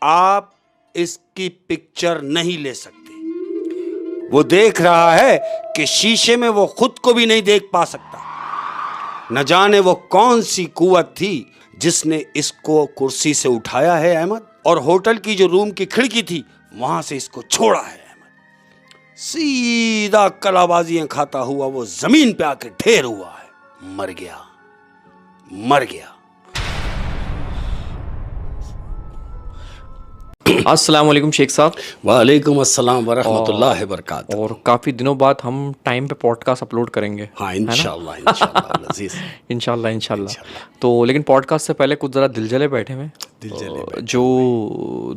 आप इसकी पिक्चर नहीं ले सकते। वो देख रहा है कि शीशे में वो खुद को भी नहीं देख पा सकता। न जाने वो कौन सी कुव्वत थी जिसने इसको कुर्सी से उठाया है अहमद, और होटल की जो रूम की खिड़की थी वहां से इसको छोड़ा है अहमद। सीधा कलाबाजियां खाता हुआ वो जमीन पे आके ढेर हुआ है। मर गया, मर गया। अस्सलाम वालेकुम शेख साहब। वालेकुम अस्सलाम वरहमतुल्लाहि वबरकातुहू। और काफ़ी दिनों बाद हम टाइम पे पॉडकास्ट अपलोड करेंगे। हाँ इंशाल्लाह इंशाल्लाह अज़ीज़। इंशाल्लाह। तो लेकिन पॉडकास्ट से पहले कुछ ज़रा दिलजले बैठे हुए जो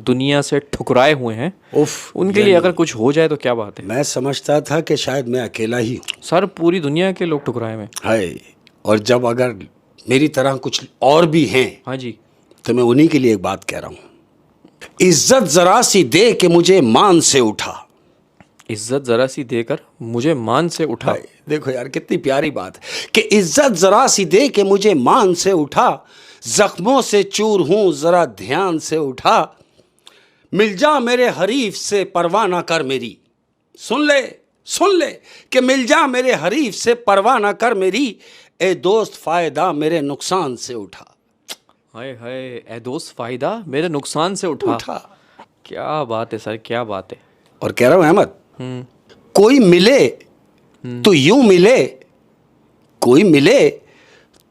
दुनिया से ठुकराए हुए हैं, उनके लिए अगर कुछ हो जाए तो क्या बात है। मैं समझता था कि शायद मैं अकेला ही हूँ। सर पूरी दुनिया के लोग ठुकराए हुए हैं, और जब अगर मेरी तरह कुछ और भी हैं, हाँ जी, तो मैं उन्हीं के लिए एक बात कह रहा हूँ। इज्जत जरा सी दे के मुझे मान से उठा। इज्जत जरा सी देकर मुझे मान से उठा। देखो यार कितनी प्यारी बात है कि इज्जत जरा सी दे के मुझे मान से उठा, जख्मों से चूर हूं जरा ध्यान से उठा, मिल जा मेरे हरीफ से परवाह ना कर मेरी। सुन ले कि मिल जा मेरे हरीफ से परवाह ना कर मेरी, ए दोस्त फायदा मेरे नुकसान से उठा। हाय हाय, ए दोस्त फायदा मेरे नुकसान से उठा। क्या बात है सर, क्या बात है। और कह रहा हूं अहमद, कोई मिले तो यूं मिले, कोई मिले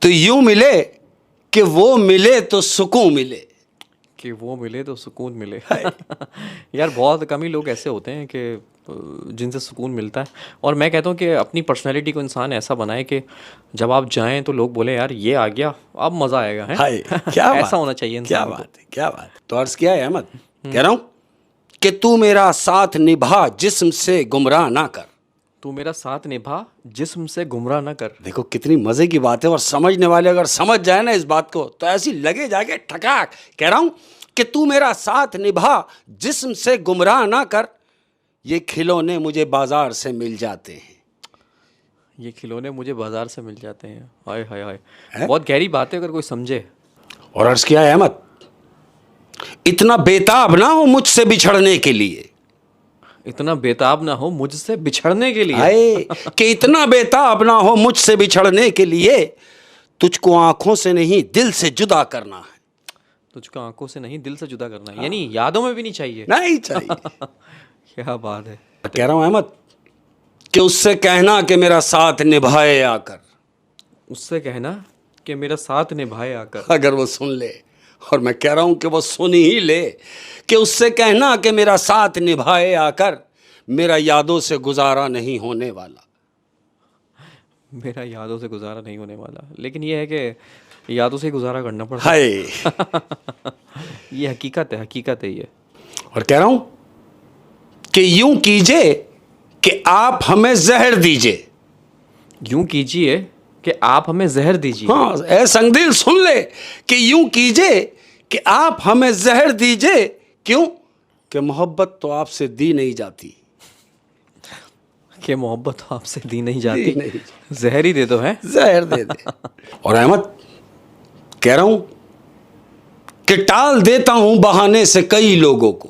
तो यूं मिले कि वो मिले तो सुकून मिले। कि वो मिले तो सुकून मिले। यार बहुत कम ही लोग ऐसे होते हैं कि जिनसे सुकून मिलता है। और मैं कहता हूँ कि अपनी पर्सनैलिटी को इंसान ऐसा बनाए कि जब आप जाएं तो लोग बोले यार ये आ गया, अब मज़ा आएगा है। क्या ऐसा होना चाहिए इंसान को। क्या बात है। तो अर्ज किया है अहमद, कह रहा हूँ कि तू मेरा साथ निभा जिस्म से गुमराह ना कर। तू मेरा साथ निभा जिस्म से गुमराह ना कर। देखो कितनी मज़े की बात है, और समझने वाले अगर समझ जाए ना इस बात को तो ऐसी लगे जाके ठकाक। कह रहा हूँ कि तू मेरा साथ निभा जिस्म से गुमराह ना कर, ये खिलौने मुझे बाजार से मिल जाते हैं। ये खिलौने मुझे बाजार से मिल जाते हैं। हाय हाय हाय, बहुत गहरी बात है अगर कोई समझे। और अर्ज किया है अहमद, इतना बेताब ना हो मुझसे बिछड़ने के लिए। इतना बेताब ना हो मुझसे बिछड़ने के लिए। हाय कि इतना बेताब ना हो मुझसे बिछड़ने के लिए, तुझको आंखों से नहीं दिल से जुदा करना है। तुझको आंखों से नहीं दिल से जुदा करना है, यानी यादों में भी नहीं चाहिए। नहीं चाहिए। क्या बात है। कह रहा हूं अहमद कि उससे कहना कि मेरा साथ निभाए आकर। उससे कहना कि मेरा साथ निभाए आकर। अगर वो सुन ले, और मैं कह रहा हूं कि वो सुन ही ले, कि उससे कहना कि मेरा साथ निभाए आकर, मेरा यादों से गुजारा नहीं होने वाला। मेरा यादों से गुजारा नहीं होने वाला, लेकिन ये है कि यादों से गुजारा करना पड़ता है। ये हकीकत है ये। और कह रहा हूं कि यूं कीजिए कि आप हमें जहर दीजिए। यूं कीजिए कि आप हमें जहर दीजिए। हाँ ऐ संगदिल सुन ले कि यूं कीजिए कि आप हमें जहर दीजिए। क्यों? कि मोहब्बत तो आपसे दी नहीं जाती। कि मोहब्बत आपसे दी नहीं जाती, जहर ही दे दो है। जहर दे दे। और अहमद कह रहा हूं कि टाल देता हूं बहाने से कई लोगों को।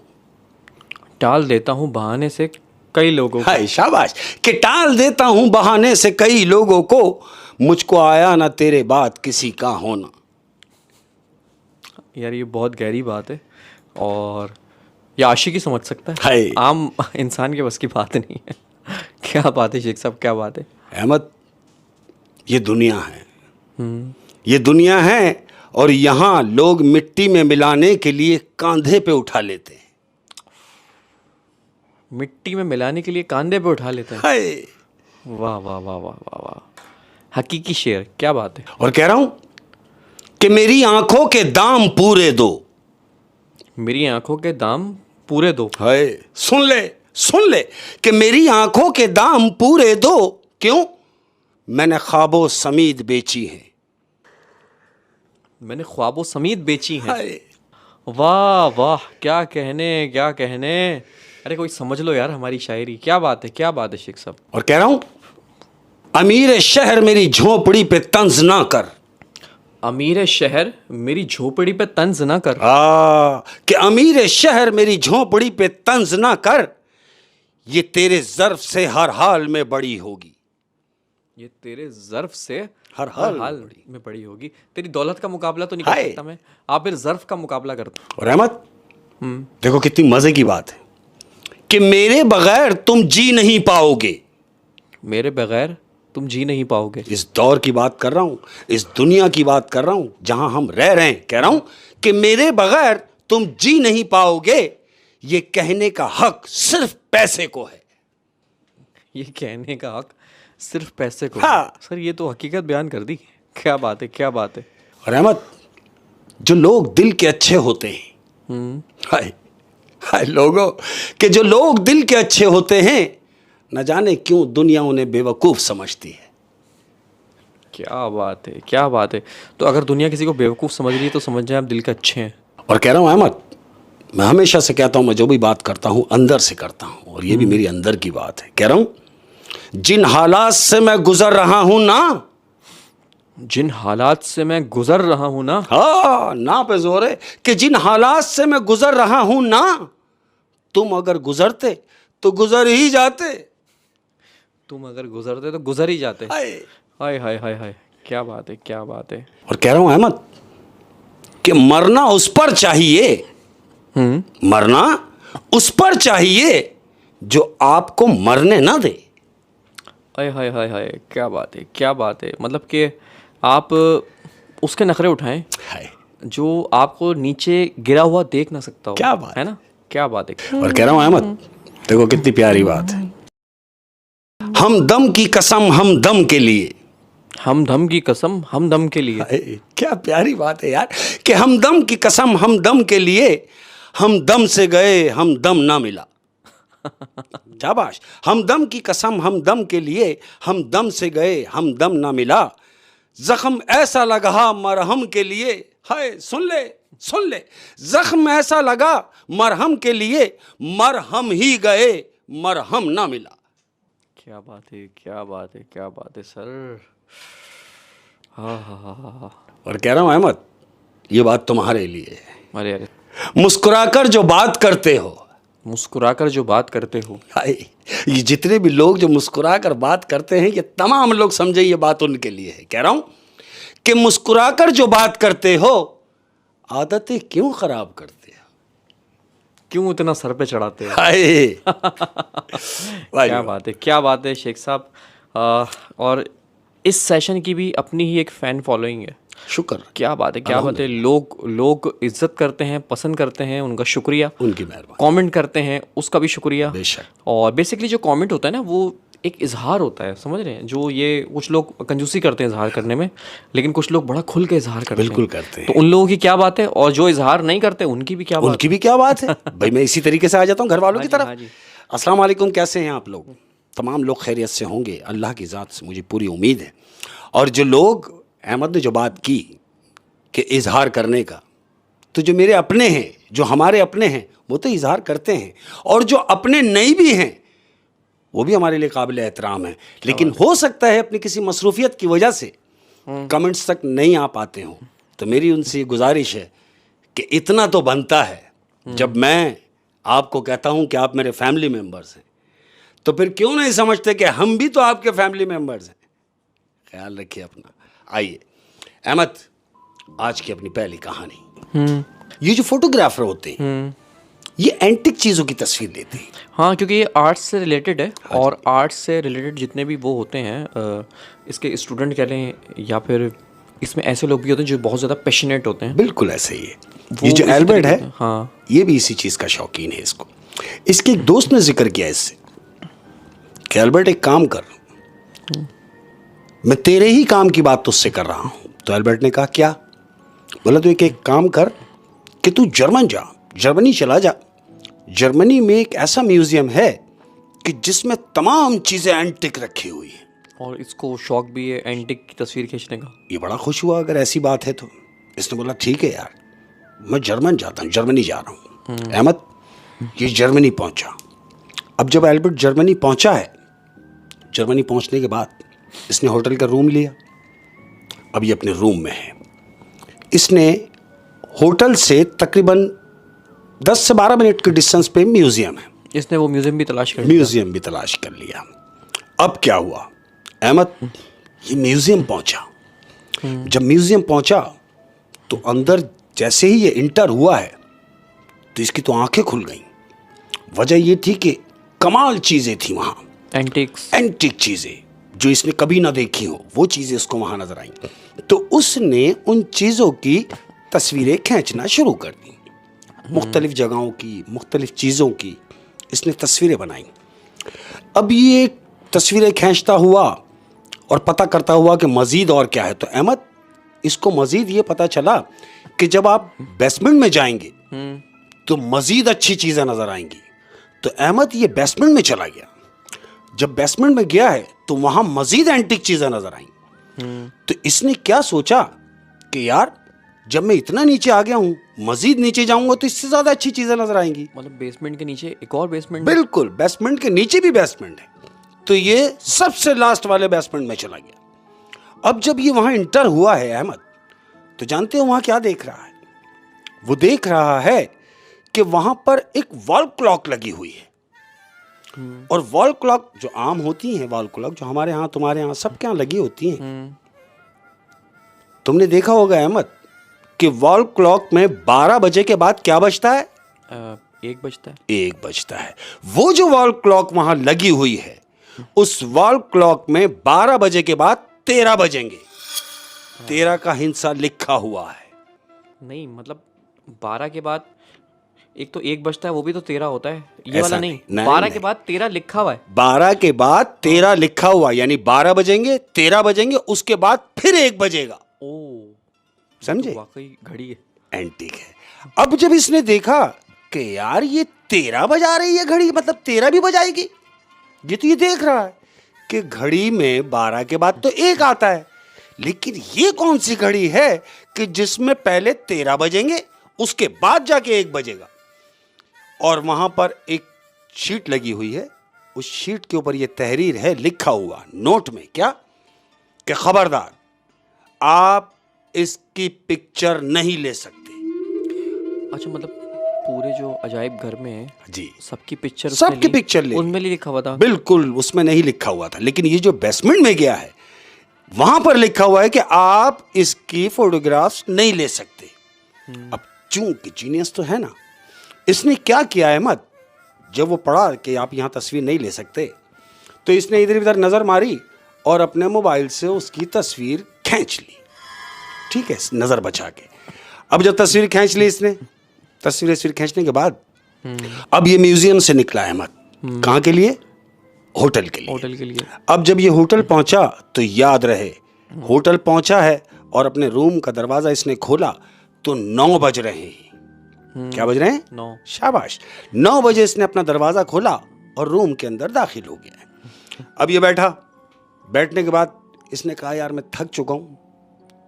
टाल देता हूं बहाने से कई लोगों को। हाय शाबाश, कि टाल देता हूं बहाने से कई लोगों को, मुझको आया ना तेरे बाद किसी का होना। यार ये बहुत गहरी बात है, और ये आशिकी समझ सकता है, आम इंसान के बस की बात नहीं है। क्या बात है शेख साहब, क्या बात है। अहमद ये दुनिया है, ये दुनिया है, और यहाँ लोग मिट्टी में मिलाने के लिए कांधे पे उठा लेते हैं। मिट्टी में मिलाने के लिए कांधे पे उठा लेते हैं। वाह वाह वाह वाह वाह वाह, हकीकी शेर, क्या बात है। और कह रहा हूं कि मेरी आंखों के दाम पूरे दो। मेरी आंखों के दाम पूरे दो। हाय सुन ले कि मेरी आंखों के दाम पूरे दो। क्यों? मैंने ख्वाबों समीत बेची है। मैंने ख्वाबों समीत बेची है। वाह वाह, क्या कहने। अरे कोई समझ लो यार हमारी शायरी। क्या बात है शेख साहब। और कह रहा हूं अमीर शहर मेरी झोपड़ी पे तंज ना कर। अमीर शहर मेरी झोपड़ी पे तंज ना कर। कि अमीर शहर मेरी झोंपड़ी पे तंज ना कर, ये तेरे ज़र्फ से हर हाल में बड़ी होगी। ये तेरे ज़र्फ से हर हाल हाल में बड़ी होगी। तेरी दौलत का मुकाबला तो नहीं कर हाय। सकता मैं, आप फिर ज़र्फ का मुकाबला करते हो। और अहमद, देखो कितनी मजे की बात है कि मेरे बगैर तुम जी नहीं पाओगे। मेरे बगैर तुम जी नहीं पाओगे। इस दौर की बात कर रहा हूं, इस दुनिया की बात कर रहा हूं जहां हम रह रहे हैं। कह रहा हूं कि मेरे बगैर तुम जी नहीं पाओगे, ये कहने का हक सिर्फ पैसे को है। ये कहने का हक सिर्फ पैसे को। हाँ। सर ये तो हकीकत बयान कर दी। क्या बात है, क्या बात है। और अहमद, जो लोग दिल के अच्छे होते हैं, हाय हाय लोगों, कि जो लोग दिल के अच्छे होते हैं, न जाने क्यों दुनिया उन्हें बेवकूफ समझती है। क्या बात है, क्या बात है। तो अगर दुनिया किसी को बेवकूफ़ समझ रही है तो समझ जाए आप दिल के अच्छे हैं। और कह रहा हूं अहमद, मैं हमेशा से कहता हूं, मैं जो भी बात करता हूं अंदर से करता हूं, और ये भी मेरी अंदर की बात है। कह रहा हूं जिन हालात से मैं गुजर रहा हूं ना, जिन हालात से मैं गुजर रहा हूं ना, हाँ ना पे जोर है, कि जिन हालात से मैं गुजर रहा हूं ना, तुम अगर गुजरते तो गुजर ही जाते। तुम अगर गुजरते तो गुजर ही जाते। हाय। हाय हाय हाय हाय, क्या बात है, क्या बात है। और कह रहा हूं अहमद कि मरना उस पर चाहिए, मरना उस पर चाहिए जो आपको मरने ना दे। हाय हाय हाय हाय, क्या बात है, क्या बात है। मतलब कि आप उसके नखरे उठाएं हाय। जो आपको नीचे गिरा हुआ देख ना सकता हो। क्या बात है ना, क्या बात है। और कह रहा हूं अहमद, देखो कितनी प्यारी बात है। हम दम की कसम हम दम के लिए, हम दम की कसम हम दम के लिए। हाय, क्या प्यारी बात है यार, कि हम दम की कसम हम दम के लिए, हम दम से गए हम दम ना मिला। शाबाश। हम दम की कसम हम दम के लिए, हम दम से गए हम दम ना मिला, जख्म ऐसा लगा मरहम के लिए, हाय सुन ले सुन ले, जख्म ऐसा लगा मरहम के लिए, मरहम ही गए मरहम ना मिला। क्या बात है, क्या बात है, क्या बात है सर। हाँ हाँ हाँ हाँ हाँ। और कह रहा हूं अहमद, ये बात तुम्हारे लिए है। अरे अरे, मुस्कुराकर जो बात करते हो, मुस्कुराकर जो बात करते हो। हाय, ये जितने भी लोग जो मुस्कुराकर बात करते हैं, ये तमाम लोग समझे ये बात उनके लिए है। कह रहा हूं कि मुस्कुराकर जो बात करते हो, आदतें क्यों खराब करते हो। क्यों इतना सर पे चढ़ाते हो। हाय। क्या बात है, क्या बात है शेख साहब। और इस सेशन की भी अपनी ही एक फ़ैन फॉलोइंग है। शुक्र। क्या बात है, क्या बात है। लोग इज्जत करते हैं, पसंद करते हैं, उनका शुक्रिया। उनकी मेहरबानी। कमेंट करते हैं, उसका भी शुक्रिया। बेशक। और बेसिकली जो कमेंट होता है ना, वो एक इजहार होता है, समझ रहे हैं। जो ये कुछ लोग कंजूसी करते हैं इजहार करने में, लेकिन कुछ लोग बड़ा खुल के इजहार करते हैं। बिल्कुल करते हैं। तो उन लोगों की क्या बात है, और जो इजहार नहीं करते उनकी भी क्या बात उनकी भी क्या बात है। भाई मैं इसी तरीके से आ जाता हूँ घर वालों की हाँ तरफ। जी। अस्सलाम वालेकुम, कैसे हैं आप लोग। तमाम लोग खैरियत से होंगे, अल्लाह की ज़ात से मुझे पूरी उम्मीद है। और जो लोग, अहमद ने जो बात की कि इजहार करने का, तो जो मेरे अपने हैं, जो हमारे अपने हैं, वो तो इजहार करते हैं, और जो अपने नहीं भी हैं वो भी हमारे लिए काबिल एहतराम है। लेकिन हो सकता है अपनी किसी मसरूफियत की वजह से कमेंट्स तक नहीं आ पाते हों, तो मेरी उनसे ये गुजारिश है कि इतना तो बनता है, जब मैं आपको कहता हूं कि आप मेरे फैमिली मेम्बर्स हैं, तो फिर क्यों नहीं समझते कि हम भी तो आपके फैमिली मेम्बर्स हैं। ख्याल रखिए अपना। आइए अहमद, आज की अपनी पहली कहानी। ये जो फोटोग्राफर होते हैं, ये एंटिक चीज़ों की तस्वीर लेते हैं। हाँ, क्योंकि ये आर्ट्स से रिलेटेड है। और आर्ट्स से रिलेटेड जितने भी वो होते हैं, इसके स्टूडेंट कह लें, या फिर इसमें ऐसे लोग भी होते हैं जो बहुत ज़्यादा पैशनेट होते हैं। बिल्कुल ऐसे ही है। वो ये जो इसी एल्बर्ट तरीके है, से, हाँ, ये भी इसी चीज़ का शौकीन है। इसके एक दोस्त ने जिक्र किया इससे कि एल्बर्ट एक काम कर, मैं तेरे ही काम की बात तुझसे कर रहा हूँ। तो एल्बर्ट ने कहा क्या। बोला तो एक काम कर कि तू जर्मन जा, जर्मनी चला जा। जर्मनी में एक ऐसा म्यूजियम है कि जिसमें तमाम चीज़ें एंटिक रखी हुई हैं। और इसको शौक भी है एंटिक की तस्वीर खींचने का। ये बड़ा खुश हुआ अगर ऐसी बात है तो। इसने बोला ठीक है यार, मैं जर्मन जाता हूँ, जर्मनी जा रहा हूँ। अहमद, ये जर्मनी पहुँचा। अब जब एल्बर्ट जर्मनी पहुँचा है, जर्मनी पहुँचने के बाद इसने होटल का रूम लिया। अब ये अपने रूम में है, इसने होटल से तकरीबन 10 से 12 मिनट के डिस्टेंस पे म्यूजियम है। इसने वो म्यूजियम भी तलाश कर लिया। म्यूजियम भी तलाश कर लिया। अब क्या हुआ अहमद, ये म्यूजियम पहुंचा। जब म्यूजियम पहुंचा तो अंदर जैसे ही ये इंटर हुआ है तो इसकी तो आंखें खुल गईं। वजह ये थी कि कमाल चीजें थी वहां, एंटीक चीजें जो इसने कभी ना देखी हो, वो चीजें उसको वहां नजर आई। तो उसने उन चीजों की तस्वीरें खींचना शुरू कर दी। मुख्तलिफ जगहों की, मुख्तलिफ चीजों की इसने तस्वीरें बनाई। अब ये तस्वीरें खींचता हुआ और पता करता हुआ कि मजीद और क्या है, तो अहमद इसको मजीद ये पता चला कि जब आप बेसमेंट में जाएंगे तो मजीद अच्छी चीजें नजर आएंगी। तो अहमद ये बेसमेंट में चला गया। जब बेसमेंट में गया है तो वहां मजीद एंटीक चीजें नजर आई। तो इसने क्या सोचा कि यार जब मैं इतना नीचे आ गया हूं, मजीद नीचे जाऊंगा तो इससे ज्यादा अच्छी चीजें नजर आएंगी। मतलब बेसमेंट के नीचे एक और बेसमेंट? बिल्कुल, बेसमेंट के नीचे भी बेसमेंट है। तो ये सबसे लास्ट वाले बेसमेंट में चला गया। अब जब ये वहां इंटर हुआ है अहमद, तो जानते हो वहां क्या देख रहा है? वो देख रहा है कि वहां पर एक वॉल क्लॉक लगी हुई है। और वॉल क्लॉक जो आम होती हैं, वॉल क्लॉक जो हमारे यहाँ तुम्हारे यहाँ सबके यहाँ लगी होती हैं, तुमने देखा होगा अहमद कि वॉल क्लॉक में 12 बजे के बाद क्या बजता है? 1 बजता है। 1 बजता है। वो जो वॉल क्लॉक वहां लगी हुई है, उस वॉल क्लॉक में 12 बजे के बाद 13 बजेंगे। 13 का हिंसा लिखा हुआ है। नहीं मतलब 12 के बाद एक तो 1 बजता है, वो भी तो 13 होता है। ये वाला नहीं, 12 के बाद 13 लिखा हुआ है। 12 के बाद 13 लिखा हुआ, यानी 12 बजेंगे, 13 बजेंगे, उसके बाद फिर 1 बजेगा। ओ, समझे? तो वाकई घड़ी है, एंटीक है। अब जब इसने देखा कि यार ये 13 बजा रही है घड़ी, मतलब 13 भी बजाएगी। ये तो ये देख रहा है कि घड़ी में 12 के बाद तो 1 आता है, लेकिन ये कौन सी घड़ी है कि जिसमें पहले 13 बजेंगे, उसके बाद जाके 1 बजेगा। और वहां पर एक शीट लगी हुई है। उस शीट के ऊपर ये तहरीर है, लिखा हुआ नोट में क्या कि खबरदार आप इसकी पिक्चर नहीं ले सकते। अच्छा, मतलब पूरे जो अजायब घर में है जी, सबकी पिक्चर, सबकी पिक्चर ले, उनमें लिखा हुआ था? बिल्कुल, उसमें नहीं लिखा हुआ था, लेकिन ये जो बेसमेंट में गया है वहां पर लिखा हुआ है कि आप इसकी फोटोग्राफ्स नहीं ले सकते। अब चूंकि जीनियस तो है ना, इसने क्या किया अहमद, जब वो पढ़ा कि आप यहां तस्वीर नहीं ले सकते, तो इसने इधर उधर नजर मारी और अपने मोबाइल से उसकी तस्वीर खींच ली। ठीक है, नजर बचा के। अब जब तस्वीर खींच ली इसने, तस्वीर खींचने के बाद अब ये म्यूजियम से निकला अहमद। कहाँ के लिए? होटल के लिए। होटल के लिए। अब जब ये होटल पहुंचा तो याद रहे, होटल पहुंचा है और अपने रूम का दरवाजा इसने खोला तो 9 बज रहे हैं। क्या बज रहे हैं? 9। शाबाश। 9 बजे इसने अपना दरवाजा खोला और रूम के अंदर दाखिल हो गया। अब ये बैठा। बैठने के बाद इसने कहा यार मैं थक चुका हूं,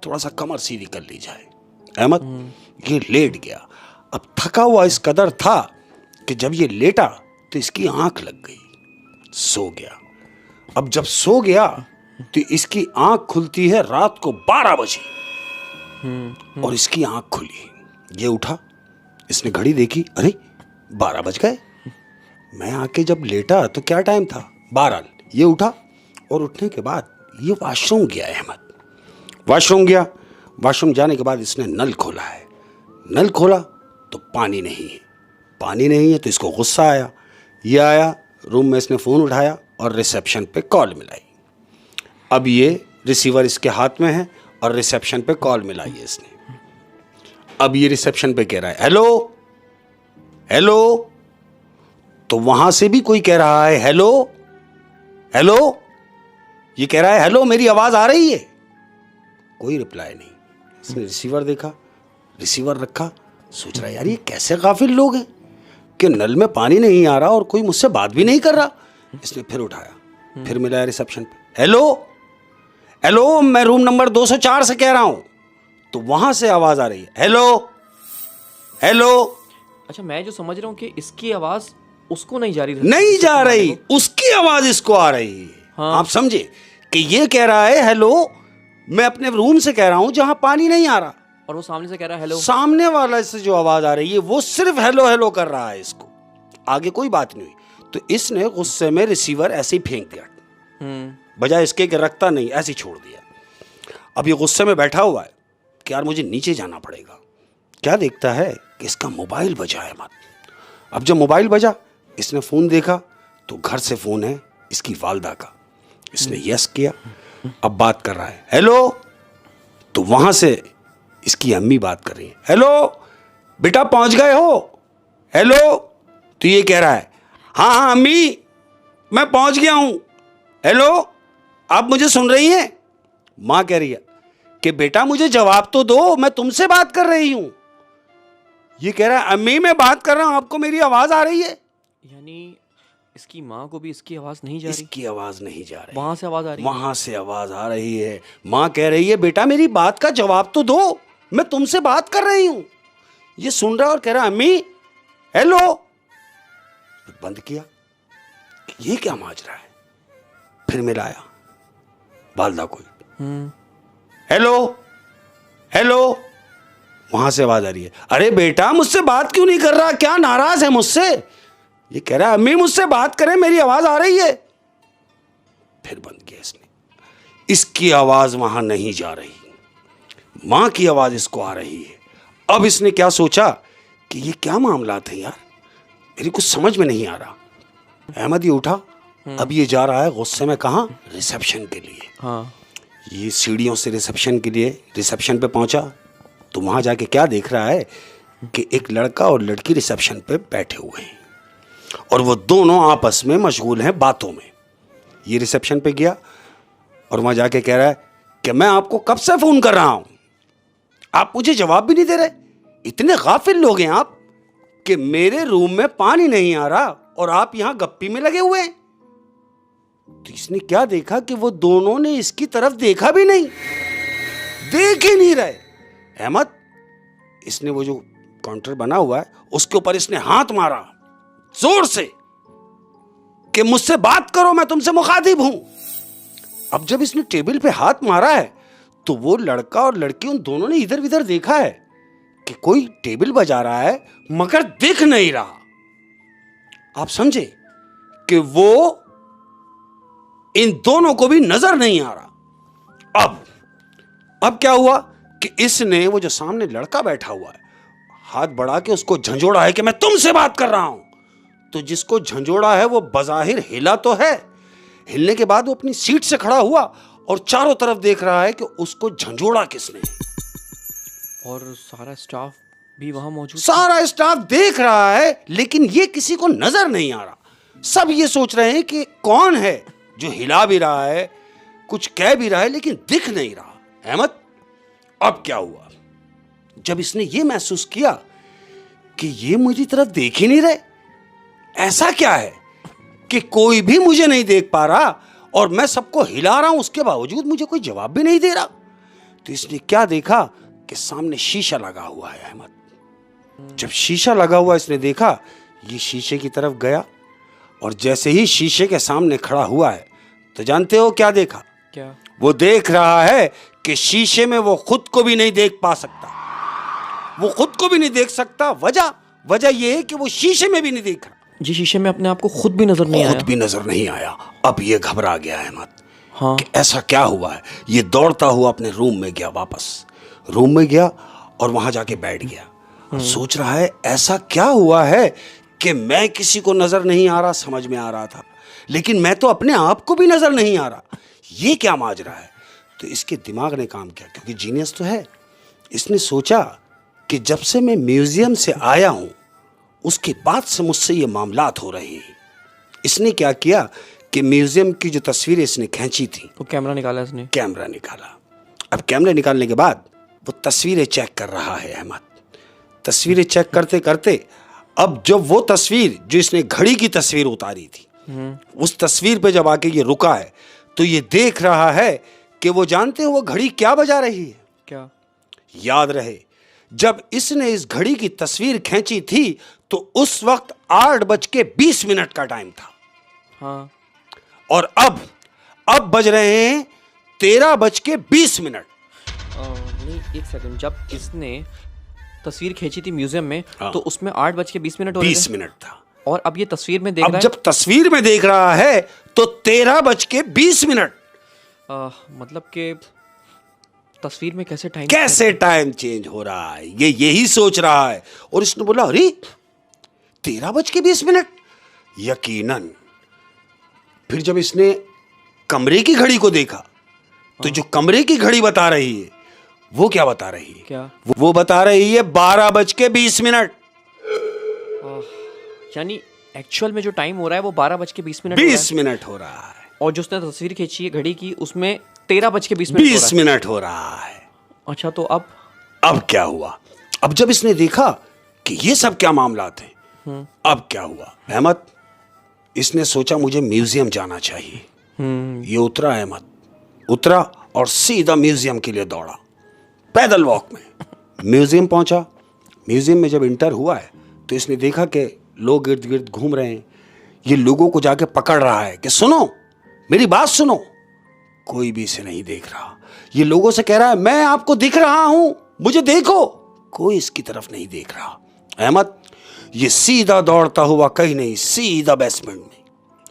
थोड़ा सा कमर सीधी कर ली जाए। अहमद ये लेट गया। अब थका हुआ इस कदर था कि जब ये लेटा तो इसकी आंख लग गई, सो गया। अब जब सो गया तो इसकी आंख खुलती है रात को 12 बजे और इसकी आंख खुली। ये उठा, इसने घड़ी देखी, अरे 12 बज गए। मैं आके जब लेटा तो क्या टाइम था? 12। ये उठा और उठने के बाद ये वॉशरूम गया अहमद। वॉशरूम गया। वॉशरूम जाने के बाद इसने नल खोला है। नल खोला तो पानी नहीं है। पानी नहीं है तो इसको गुस्सा आया। ये आया रूम में, इसने फ़ोन उठाया और रिसेप्शन पे कॉल मिलाई। अब ये रिसीवर इसके हाथ में है और रिसेप्शन पे कॉल मिलाई है इसने। अब ये रिसेप्शन पे कह रहा है हेलो हेलो, तो वहां से भी कोई कह रहा है हेलो हेलो। ये कह रहा है हेलो, मेरी आवाज आ रही है? कोई रिप्लाई नहीं। इसने रिसीवर देखा, रिसीवर रखा, सोच रहा है यार ये कैसे गाफिल लोग हैं कि नल में पानी नहीं आ रहा और कोई मुझसे बात भी नहीं कर रहा। इसने फिर उठाया, फिर मिलाया रिसेप्शन पे, हेलो हेलो, मैं रूम नंबर 204 से कह रहा हूं। तो वहां से आवाज आ रही है हेलो हेलो। अच्छा, मैं जो समझ रहा हूँ कि इसकी आवाज उसको नहीं जा रही, नहीं जा रही, उसकी आवाज इसको आ रही है। हाँ। आप समझे कि ये कह रहा है हेलो, मैं अपने रूम से कह रहा हूं जहां पानी नहीं आ रहा, और वो सामने से कह रहा है हेलो। सामने वाला से जो आवाज आ रही है वो सिर्फ हेलो हेलो कर रहा है, इसको आगे कोई बात नहीं हुई। तो इसने गुस्से में रिसीवर ऐसे ही फेंक दिया, बजाय इसके कि रखता नहीं, ऐसे ही छोड़ दिया। अब ये गुस्से में बैठा हुआ है कि यार मुझे नीचे जाना पड़ेगा। क्या देखता है कि इसका मोबाइल बजा है मत। अब जब मोबाइल बजा, इसने फ़ोन देखा तो घर से फ़ोन है इसकी वालदा का। इसने यस किया, अब बात कर रहा है हेलो, तो वहाँ से इसकी अम्मी बात कर रही है, हेलो बेटा पहुँच गए हो, हेलो। तो ये कह रहा है हाँ हाँ अम्मी मैं पहुँच गया हूँ, हेलो आप मुझे सुन रही हैं। माँ कह रही है कि बेटा मुझे जवाब तो दो, मैं तुमसे बात कर रही हूँ। ये कह रहा है अम्मी मैं बात कर रहा हूँ, आपको मेरी आवाज़ आ रही है। यानी इसकी माँ को भी इसकी आवाज़ नहीं जा रही, इसकी आवाज़ नहीं जा रही, वहाँ से आवाज़ आ रही है। वहाँ से आवाज़ आ रही है। माँ कह रही है बेटा मेरी बात का जवाब तो दो, मैं तुमसे बात कर रही हूँ। ये सुन रहा और कह रहा अम्मी हेलो। बंद किया कि ये क्या माजरा है। फिर मिलाया वालदा को, हेलो हेलो। वहां से आवाज आ रही है अरे बेटा मुझसे बात क्यों नहीं कर रहा, क्या नाराज है मुझसे। ये कह रहा है अम्मी मुझसे बात करें, मेरी आवाज आ रही है। फिर बंद किया इसने, इसकी आवाज वहां नहीं जा रही, मां की आवाज इसको आ रही है। अब इसने क्या सोचा कि ये क्या मामला था यार, मेरी कुछ समझ में नहीं आ रहा। अहमद ये उठा, अब ये जा रहा है गुस्से में कहाँ, रिसेप्शन के लिए। हाँ। ये सीढ़ियों से रिसेप्शन के लिए, रिसेप्शन पे पहुंचा तो वहां जाके क्या देख रहा है कि एक लड़का और लड़की रिसेप्शन पे बैठे हुए हैं और वो दोनों आपस में मशगूल हैं बातों में। ये रिसेप्शन पे गया और वहां जाके कह रहा है कि मैं आपको कब से फोन कर रहा हूं, आप मुझे जवाब भी नहीं दे रहे। इतने गाफिल लोग हैं आप कि मेरे रूम में पानी नहीं आ रहा और आप यहां गप्पी में लगे हुए हैं। तो इसने क्या देखा कि वो दोनों ने इसकी तरफ देखा भी नहीं, देख ही नहीं रहे। अहमद इसने वो जो काउंटर बना हुआ है उसके ऊपर इसने हाथ मारा जोर से कि मुझसे बात करो, मैं तुमसे मुखातिब हूं। अब जब इसने टेबल पे हाथ मारा है तो वो लड़का और लड़की उन दोनों ने इधर उधर देखा है कि कोई टेबल बजा रहा है मगर दिख नहीं रहा। आप समझे कि वो इन दोनों को भी नजर नहीं आ रहा। अब क्या हुआ कि इसने वो जो सामने लड़का बैठा हुआ है हाथ बढ़ा के उसको झंझोड़ा है कि मैं तुमसे बात कर रहा हूं। तो जिसको झंझोड़ा है वो बज़ाहिर हिला तो है, हिलने के बाद वो अपनी सीट से खड़ा हुआ और चारों तरफ देख रहा है कि उसको झंझोड़ा किसने। और सारा स्टाफ भी वहां मौजूद, सारा स्टाफ देख रहा है लेकिन ये किसी को नजर नहीं आ रहा। सब ये सोच रहे हैं कि कौन है जो हिला भी रहा है, कुछ कह भी रहा है लेकिन दिख नहीं रहा। अहमद अब क्या हुआ, जब इसने ये महसूस किया कि ये मेरी तरफ देख ही नहीं रहे, ऐसा क्या है कि कोई भी मुझे नहीं देख पा रहा और मैं सबको हिला रहा हूं उसके बावजूद मुझे कोई जवाब भी नहीं दे रहा। तो इसने क्या देखा कि सामने शीशा लगा हुआ है। अहमद जब शीशा लगा हुआ इसने देखा, ये शीशे की तरफ गया और जैसे ही शीशे के सामने खड़ा हुआ है तो जानते हो क्या देखा? क्या? वो देख रहा है कि शीशे में वो खुद को भी नहीं देख पा सकता, वो खुद को भी नहीं देख सकता। वजह यह है कि वो शीशे में भी नहीं देख रहा। जी, शीशे में अपने आप को खुद भी नजर नहीं आया। खुद भी नजर नहीं आया। अब ये घबरा गया है अहमद। हाँ। कि ऐसा क्या हुआ है। ये दौड़ता हुआ अपने रूम में गया, वापस रूम में गया और वहां जाके बैठ गया। अब सोच रहा है ऐसा क्या हुआ है कि मैं किसी को नजर नहीं आ रहा, समझ में आ रहा था लेकिन मैं तो अपने आप को भी नजर नहीं आ रहा, ये क्या माजरा है। तो इसके दिमाग ने काम किया, क्योंकि जीनियस तो है। इसने सोचा कि जब से मैं म्यूजियम से आया हूं उसके बाद से मुझसे ये मामलात हो रहे हैं। इसने क्या किया कि म्यूजियम की जो तस्वीरें इसने खींची थी, तो कैमरा निकाला इसने। कैमरा निकाला। अब कैमरा निकालने के बाद वो तस्वीरें चेक कर रहा है अहमद। तस्वीरें चेक करते करते अब जब वो तस्वीर जो इसने घड़ी की तस्वीर उतारी थी, उस तस्वीर पे जब आके ये रुका है तो ये देख रहा है कि वो जानते हो वो घड़ी क्या बजा रही है? क्या? याद रहे जब इसने इस घड़ी की तस्वीर खींची थी तो उस वक्त 8:20 का टाइम था। हाँ। और अब बज रहे हैं 13:20। नहीं यानी एक सेकंड, जब इसने तस्वीर खींची थी म्यूजियम में हाँ। तो उसमें 8:20 हो रहे 20 थे मिनट था। और अब ये तस्वीर में देख अब रहा जब तस्वीर में देख रहा है तो 13:20। है मतलब कि तस्वीर में कैसे टाइम कैसे टाइम चेंज हो रहा है, ये यही सोच रहा है। और इसने बोला अरे 13:20। यकीनन फिर जब इसने कमरे की घड़ी को देखा तो जो कमरे की घड़ी बता रही है वो क्या बता रही है? क्या? वो बता रही है 12:20। यानी एक्चुअल में जो टाइम हो रहा है वो 12:20 हो रहा 20 है मिनट हो रहा है और जो उसने तस्वीर खींची है घड़ी की उसमें 13:20 हो 20 रहा है। मिनट हो रहा है। अच्छा, तो अब क्या हुआ? अब जब इसने देखा कि ये सब क्या मामला थे, अब क्या हुआ अहमद? इसने सोचा मुझे म्यूजियम जाना चाहिए। ये उतरा अहमद, उतरा और सीधा म्यूजियम के लिए दौड़ा पैदल वॉक में। म्यूजियम पहुंचा। म्यूजियम में जब इंटर हुआ है तो इसने देखा कि लोग इर्द गिर्द घूम रहे हैं। ये लोगों को जाके पकड़ रहा है कि सुनो, मेरी बात सुनो। कोई भी इसे नहीं देख रहा। ये लोगों से कह रहा है मैं आपको दिख रहा हूं, मुझे देखो। कोई इसकी तरफ नहीं देख रहा। अहमद ये सीधा दौड़ता हुआ कहीं नहीं, सीधा बेसमेंट में,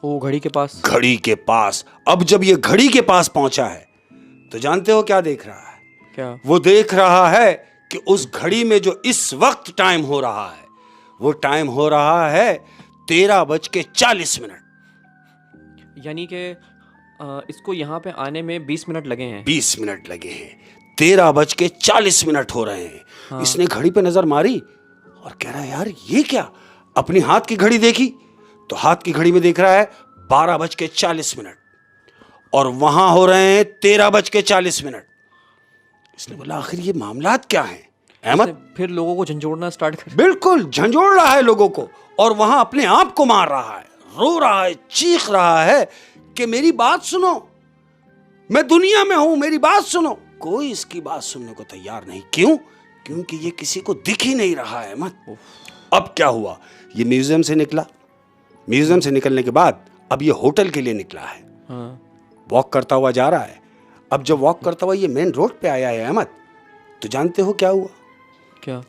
वो घड़ी के पास। घड़ी के पास। अब जब ये घड़ी के पास पहुंचा है तो जानते हो क्या देख रहा है? क्या? वो देख रहा है कि उस घड़ी में जो इस वक्त टाइम हो रहा है वो टाइम हो रहा है 13:40। यानी कि इसको यहाँ पे आने में 20 मिनट लगे हैं। 20 मिनट लगे हैं, 13:40 हो रहे हैं। हाँ। इसने घड़ी पे नजर मारी और कह रहा है यार ये क्या? अपनी हाथ की घड़ी देखी तो हाथ की घड़ी में देख रहा है 12:40 और वहां हो रहे हैं 13:40। इसने बोला आखिर ये मामलात क्या है अहमद? इसने फिर लोगों को झंझोड़ना स्टार्ट कर। बिल्कुल झंझोड़ रहा है लोगों को और वहां अपने आप को मार रहा है, रो रहा है, चीख रहा है कि मेरी बात सुनो, मैं दुनिया में हूं, मेरी बात सुनो। कोई इसकी बात सुनने को तैयार नहीं। क्यों? क्योंकि ये किसी को दिख ही नहीं रहा है अहमद। अब क्या हुआ? ये म्यूजियम से निकला। म्यूजियम से निकलने के बाद अब ये होटल के लिए निकला है। हाँ। वॉक करता हुआ जा रहा है। अब जब वॉक करता हुआ ये मेन रोड पे आया है अहमद, तो जानते हो क्या हुआ? क्या?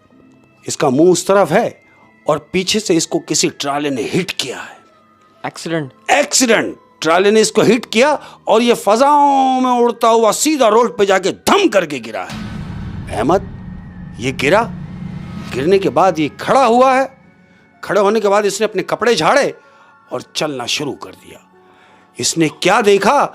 इसका मुंह उस तरफ है और पीछे से इसको किसी ट्राले ने हिट किया है। एक्सीडेंट। ट्राले ने इसको हिट किया और ये फजाओं में उड़ता हुआ सीधा रोड पे जाके धम करके गिरा है अहमद। ये गिरा, गिरने के बाद ये खड़ा हुआ है। खड़े होने के बाद इसने अपने कपड़े झाड़े और चलना शुरू कर दिया। इसने क्या देखा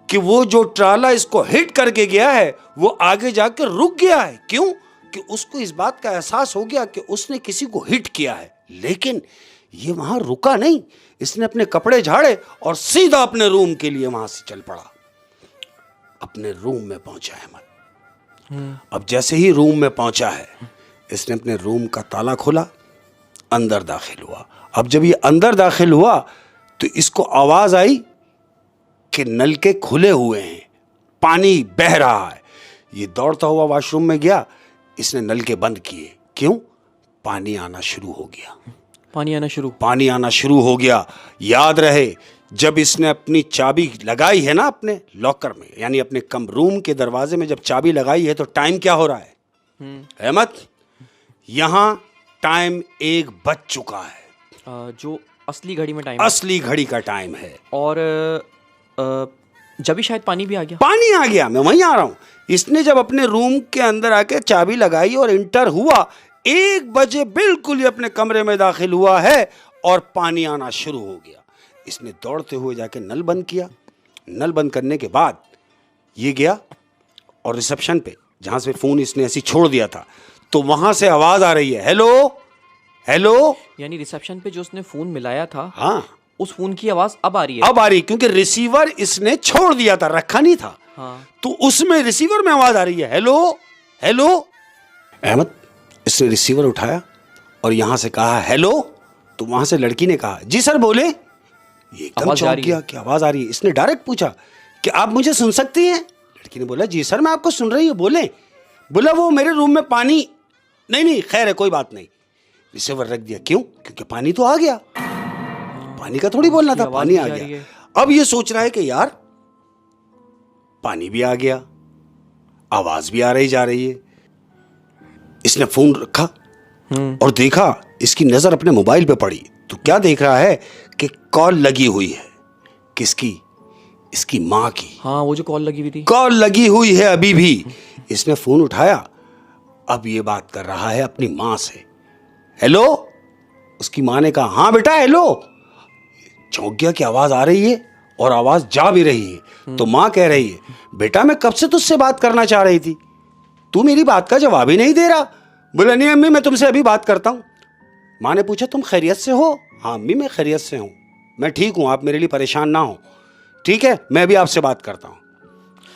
कि वो जो ट्राला इसको हिट करके गया है वो आगे जाकर रुक गया है। क्यों? कि उसको इस बात का एहसास हो गया कि उसने किसी को हिट किया है। लेकिन ये वहां रुका नहीं। इसने अपने कपड़े झाड़े और सीधा अपने रूम के लिए वहां से चल पड़ा। अपने रूम में पहुंचा अहमद। अब जैसे ही रूम में पहुंचा है इसने अपने रूम का ताला खोला, अंदर दाखिल हुआ। अब जब ये अंदर दाखिल हुआ तो इसको आवाज आई कि नल के खुले हुए हैं, पानी बह रहा है। ये दौड़ता हुआ वॉशरूम में गया। इसने नल के बंद किए। क्यों? पानी आना शुरू हो गया। पानी आना शुरू हो गया। याद रहे जब इसने अपनी चाबी लगाई है ना अपने लॉकर में, यानी अपने कम रूम के दरवाजे में जब चाबी लगाई है तो टाइम क्या हो रहा है अहमद? यहां टाइम 1 बज चुका है। जो असली घड़ी में टाइम, असली घड़ी का टाइम है। और जब भी शायद पानी भी आ गया। पानी आ गया, मैं वहीं आ रहा हूं। इसने जब अपने रूम के अंदर आके चाबी लगाई और इंटर हुआ, 1 बजे बिल्कुल ये अपने कमरे में दाखिल हुआ है और पानी आना शुरू हो गया। इसने दौड़ते हुए जाके नल बंद किया। नल बंद करने के बाद ये गया और रिसेप्शन पे, जहां से फोन इसने ऐसी छोड़ दिया था, तो वहां से आवाज आ रही है, हेलो हेलो। यानी रिसेप्शन पे जो उसने फोन मिलाया था, हाँ, उस फोन की आवाज अब आ रही है। अब आ रही, क्योंकि रिसीवर इसने छोड़ दिया था, रखा नहीं था। हाँ। तो उसमें रिसीवर में आवाज आ रही है, हेलो हेलो। अहमद इसने रिसीवर उठाया और यहां से कहा हेलो, तो वहां से लड़की ने कहा जी सर बोले। ये एकदम चौंक गया कि आवाज आ रही है। इसने डायरेक्ट पूछा कि आप मुझे सुन सकती हैं? लड़की ने बोला जी सर मैं आपको सुन रही हूं, बोले। बोला वो मेरे रूम में पानी नहीं खैर है कोई बात नहीं। रिसीवर रख दिया। क्यों? क्योंकि पानी तो आ गया। पानी का थोड़ी बोलना था, पानी आ गया। अब ये सोच रहा है कि यार पानी भी आ गया, आवाज भी आ रही जा रही है, इसने फोन रखा और देखा, इसकी नजर अपने मोबाइल पे पड़ी तो क्या देख रहा है कि कॉल लगी हुई है। किसकी? इसकी माँ की। हाँ, वो जो कॉल लगी हुई थी। कॉल लगी हुई है अभी भी। इसने फोन उठाया, अब ये बात कर रहा है अपनी माँ से। हेलो। उसकी माँ ने कहा, हाँ बेटा हेलो। चौंक गया कि आवाज आ रही है और आवाज जा भी रही है। तो माँ कह रही है, बेटा मैं कब से तुझसे बात करना चाह रही थी, तू मेरी बात का जवाब ही नहीं दे रहा। बोला, नहीं अम्मी मैं तुमसे अभी बात करता हूँ। माँ ने पूछा, तुम खैरियत से हो? हाँ अम्मी मैं खैरियत से हूँ, मैं ठीक हूँ, आप मेरे लिए परेशान ना हो। ठीक है, मैं भी आपसे बात करता हूँ।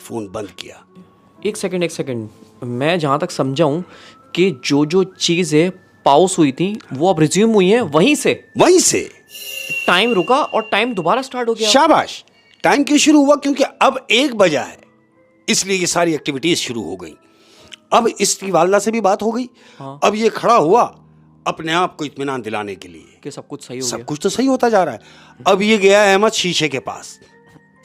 फोन बंद किया। एक सेकंड, मैं जहाँ तक समझा हूँ कि जो चीज़ें पाउस हुई थी वो अब रिज्यूम हुई हैं वहीं से टाइम रुका और टाइम दोबारा स्टार्ट हो गया। शाबाश। टाइम क्यों शुरू हुआ? क्योंकि अब 1 बजा है, इसलिए ये सारी एक्टिविटीज शुरू हो गई। अब इसकी वालदा से भी बात हो गई। हाँ। अब ये खड़ा हुआ अपने आप को इत्मीनान दिलाने के लिए कि सब कुछ सही हो सब गया। कुछ तो सही होता जा रहा है। अब ये गया अहमद शीशे के पास।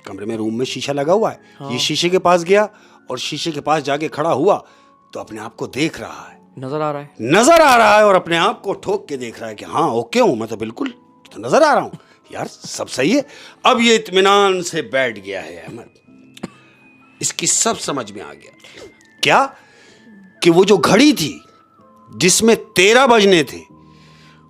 कमरे में, रूम में शीशा लगा हुआ है। हाँ। ये शीशे के पास गया और शीशे के पास जाके खड़ा हुआ तो अपने आप को देख रहा है, नजर आ रहा है और अपने आप को ठोक के देख रहा है कि हाँ ओके हूं मैं, तो बिल्कुल तो नजर आ रहा हूं यार, सब सही है। अब ये इत्मीनान से बैठ गया है अहमद। इसकी सब समझ में आ गया क्या कि वो जो घड़ी थी जिसमें 13 बजने थे,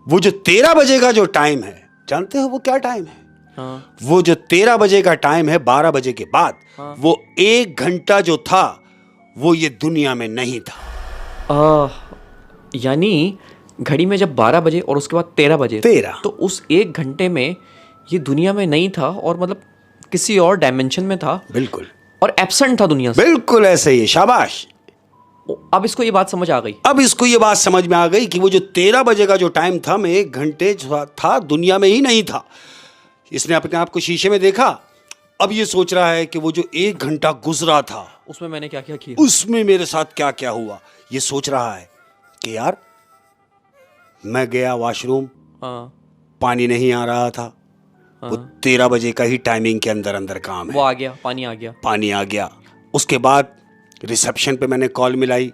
वो जो 13 बजे का जो टाइम है, जानते हो वो क्या टाइम है? हाँ। वो जो 13 बजे का टाइम है, 12 बजे के बाद, हाँ। वो 1 घंटा जो था वो ये दुनिया में नहीं था। यानी घड़ी में जब 12 बजे और उसके बाद 13 बजे, 13 तो उस 1 घंटे में ये दुनिया में नहीं था और मतलब किसी और डायमेंशन में था। बिल्कुल। और एब्सेंट था दुनिया से। बिल्कुल ऐसे ही, शाबाश। अब इसको ये बात समझ आ गई। अब इसको ये बात समझ में आ गई कि वो जो 13 बजे का जो टाइम था, मैं 1 घंटे था दुनिया में ही नहीं था। इसने अपने आप को शीशे में देखा। अब ये सोच रहा है कि वो जो 1 घंटा गुजरा था उसमें मैंने क्या क्या किया, उसमें मेरे साथ क्या क्या हुआ। ये सोच रहा है कि यार मैं गया वॉशरूम, हाँ, पानी नहीं आ रहा था। वो 13 बजे का ही टाइमिंग के अंदर अंदर काम है। वो आ गया, पानी आ गया। उसके बाद रिसेप्शन पे मैंने कॉल मिलाई,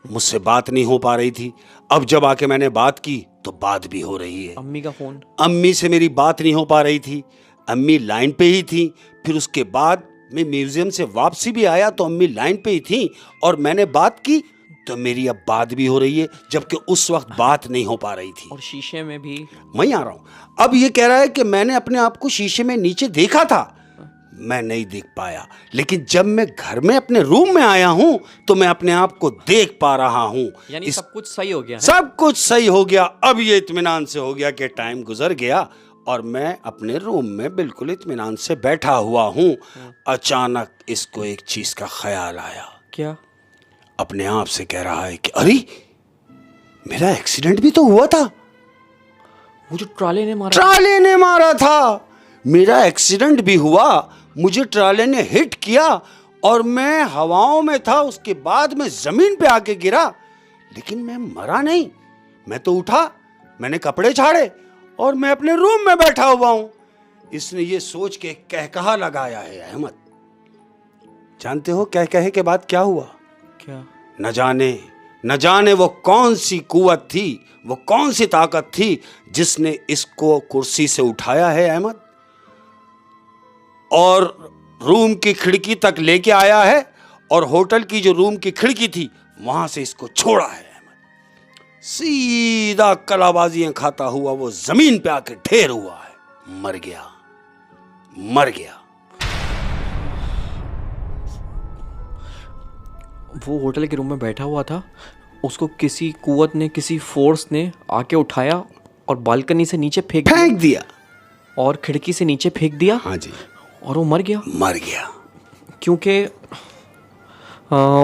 मुझसे बात नहीं हो पा रही थी। अब जब आके मैंने बात की तो बात भी हो रही है। अम्मी का फोन, अम्मी से मेरी बात नहीं हो पा रही थी, अम्मी लाइन पे ही थी। फिर उसके बाद मैं म्यूजियम से वापसी भी आया तो अम्मी लाइन पे ही थी और मैंने बात की तो मेरी अब बात भी हो रही है, जबकि उस वक्त बात नहीं हो पा रही थी। और शीशे में भी मैं आ रहा हूं। अब ये कह रहा है कि मैंने अपने आप को शीशे में नीचे देखा था, मैं नहीं देख पाया, लेकिन जब मैं घर में अपने रूम में आया हूं तो मैं अपने आप को देख पा रहा हूं। यानी सब कुछ सही हो गया है? सब कुछ सही हो गया। अब ये इत्मीनान से हो गया कि टाइम गुजर गया और मैं अपने रूम में बिल्कुल इत्मीनान से बैठा हुआ हूं। अचानक इसको एक चीज का ख्याल आया। क्या? अपने आप से कह रहा है कि अरे मेरा एक्सीडेंट भी तो हुआ था, वो जो ट्राले ने मारा था। मेरा एक्सीडेंट भी हुआ, मुझे ट्राले ने हिट किया और मैं हवाओं में था। उसके बाद मैं जमीन पे आके गिरा, लेकिन मैं मरा नहीं। मैं तो उठा, मैंने कपड़े झाड़े और मैं अपने रूम में बैठा हुआ हूं। इसने ये सोच के कहकहा लगाया है अहमद। जानते हो कहकहे के बाद क्या हुआ? क्या? न जाने वो कौन सी कुव्वत थी, वो कौन सी ताकत थी जिसने इसको कुर्सी से उठाया है अहमद और रूम की खिड़की तक लेके आया है और होटल की जो रूम की खिड़की थी वहां से इसको छोड़ा है अहमद। सीधा कलाबाजियां खाता हुआ वो जमीन पे आके ढेर हुआ है। मर गया। वो होटल के रूम में बैठा हुआ था, उसको किसी कुव्वत ने, किसी फोर्स ने आके उठाया और बालकनी से नीचे फेंक दिया और खिड़की से नीचे फेंक दिया। हाँ जी। और वो मर गया क्योंकि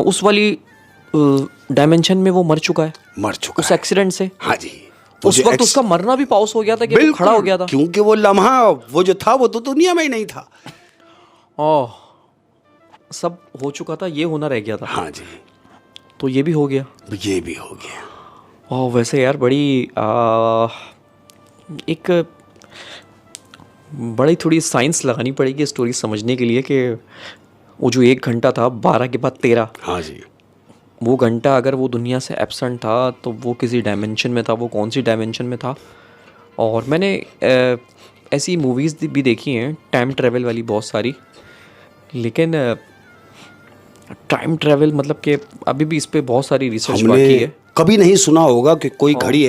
उस वाली डायमेंशन में वो मर चुका है उस एक्सीडेंट से। हाँ जी। उस वक्त उसका मरना भी पॉज हो गया था कि वो खड़ा हो गया था, क्योंकि वो लम्हा वो जो था वो तो दुनिया में ही नहीं था। ओह, सब हो चुका था, ये होना रह गया था। हाँ जी। तो ये भी हो गया। ओह, वैसे यार बड़ी एक बड़ी थोड़ी साइंस लगानी पड़ेगी स्टोरी समझने के लिए कि वो जो 1 घंटा था 12 के बाद 13, हाँ जी, वो घंटा अगर वो दुनिया से एब्सेंट था तो वो किसी डायमेंशन में था, वो कौन सी डायमेंशन में था। और मैंने ऐसी मूवीज़ भी देखी हैं टाइम ट्रैवल वाली बहुत सारी, लेकिन टाइम ट्रैवल मतलब कि अभी भी इस पे बहुत सारी रिसर्च बाकी हमने है। कभी नहीं सुना होगा कि कोई घड़ी